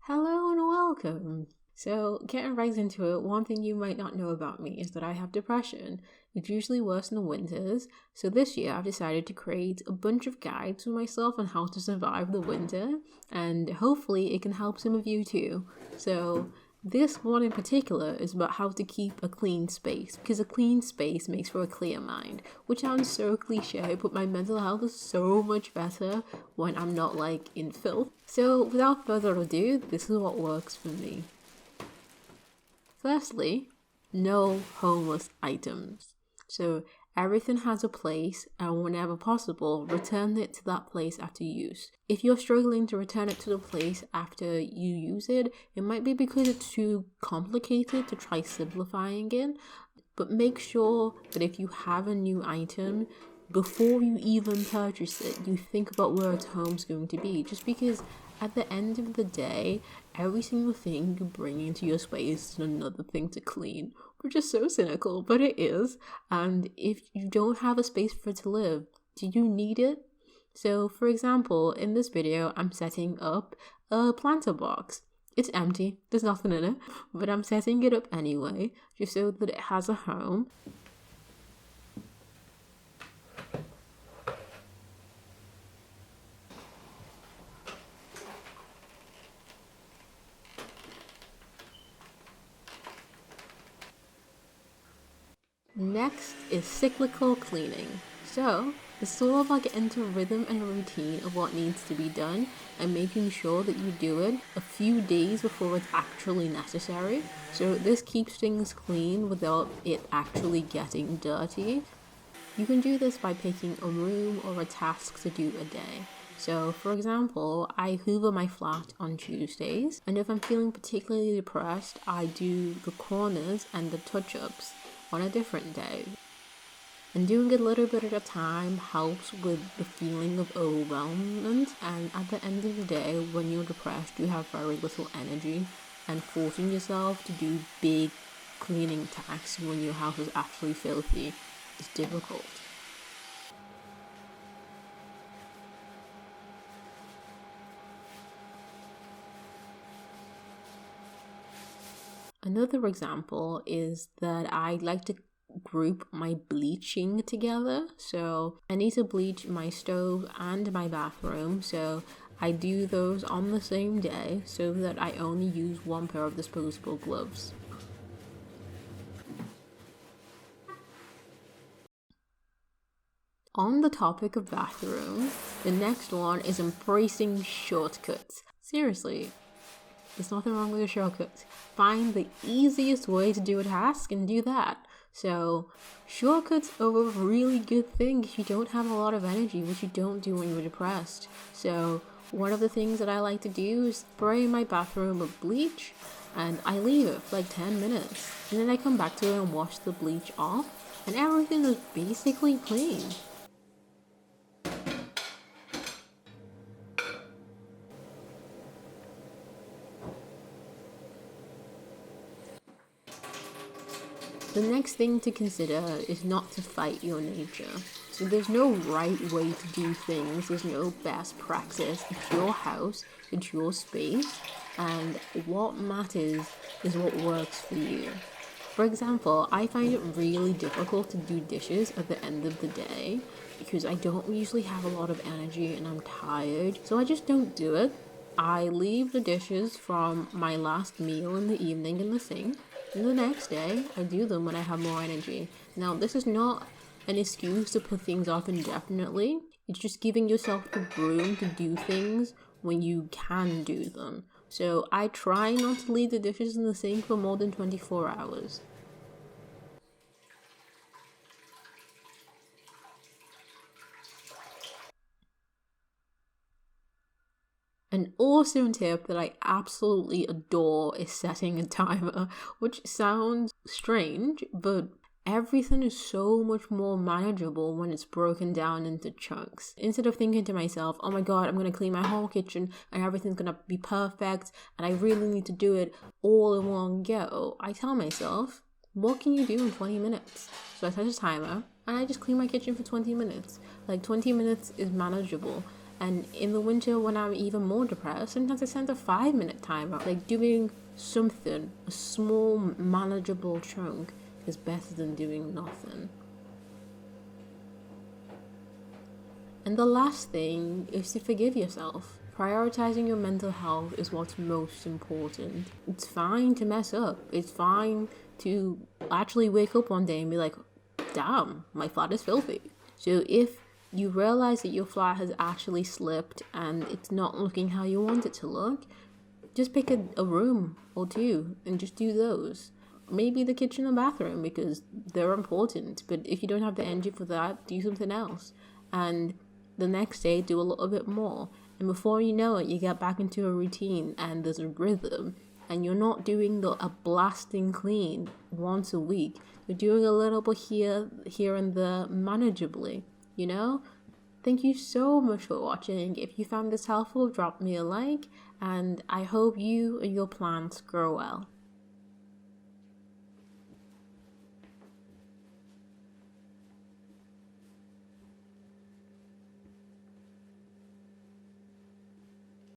Hello and welcome. So, getting right into it, one thing you might not know about me is that I have depression. It's usually worse in the winters, so this year I've decided to create a bunch of guides for myself on how to survive the winter, and hopefully it can help some of you too. So, this one in particular is about how to keep a clean space, because a clean space makes for a clear mind, which sounds so cliche, but my mental health is so much better when I'm not in filth. So without further ado, this is what works for me. Firstly, no homeless items. So everything has a place, and whenever possible, return it to that place after use. If you're struggling to return it to the place after you use it, it might be because it's too complicated to try simplifying it. But make sure that if you have a new item, before you even purchase it, you think about where its home's going to be. Just because at the end of the day, every single thing you bring into your space is another thing to clean, which is so cynical, but it is. And if you don't have a space for it to live, do you need it? So for example, in this video, I'm setting up a planter box. It's empty, there's nothing in it, but I'm setting it up anyway, just so that it has a home. Next is cyclical cleaning. So it's sort of like getting into rhythm and routine of what needs to be done and making sure that you do it a few days before it's actually necessary. So this keeps things clean without it actually getting dirty. You can do this by picking a room or a task to do a day. So for example, I hoover my flat on Tuesdays, and if I'm feeling particularly depressed, I do the corners and the touch-ups on a different day. And doing it a little bit at a time helps with the feeling of overwhelmment, and at the end of the day, when you're depressed, you have very little energy, and forcing yourself to do big cleaning tasks when your house is actually filthy is difficult. Another example is that I like to group my bleaching together. So I need to bleach my stove and my bathroom, so I do those on the same day so that I only use one pair of disposable gloves. On the topic of bathrooms, the next one is embracing shortcuts. Seriously, there's nothing wrong with a shortcut. Find the easiest way to do a task and do that. So shortcuts are a really good thing if you don't have a lot of energy, which you don't do when you're depressed. So one of the things that I like to do is spray my bathroom with bleach, and I leave it for 10 minutes. And then I come back to it and wash the bleach off, and everything is basically clean. The next thing to consider is not to fight your nature. So there's no right way to do things, there's no best practice. It's your house, it's your space, and what matters is what works for you. For example, I find it really difficult to do dishes at the end of the day because I don't usually have a lot of energy and I'm tired, so I just don't do it. I leave the dishes from my last meal in the evening in the sink, and the next day I do them when I have more energy. Now, this is not an excuse to put things off indefinitely. It's just giving yourself the room to do things when you can do them. So I try not to leave the dishes in the sink for more than 24 hours. An awesome tip that I absolutely adore is setting a timer, which sounds strange, but everything is so much more manageable when it's broken down into chunks. Instead of thinking to myself, oh my god, I'm going to clean my whole kitchen and everything's going to be perfect and I really need to do it all in one go, I tell myself, what can you do in 20 minutes? So I set a timer and I just clean my kitchen for 20 minutes. 20 minutes is manageable. And in the winter, when I'm even more depressed, sometimes I send a 5-minute timer. Like, doing something, a small, manageable chunk, is better than doing nothing. And the last thing is to forgive yourself. Prioritizing your mental health is what's most important. It's fine to mess up. It's fine to actually wake up one day and be like, damn, my flat is filthy. So if you realize that your flat has actually slipped and it's not looking how you want it to look, just pick a room or two and just do those. Maybe the kitchen and bathroom, because they're important. But if you don't have the energy for that, do something else. And the next day, do a little bit more. And before you know it, you get back into a routine and there's a rhythm. And you're not doing a blasting clean once a week. You're doing a little bit here and there manageably, you know? Thank you so much for watching. If you found this helpful, drop me a like. And I hope you and your plants grow well.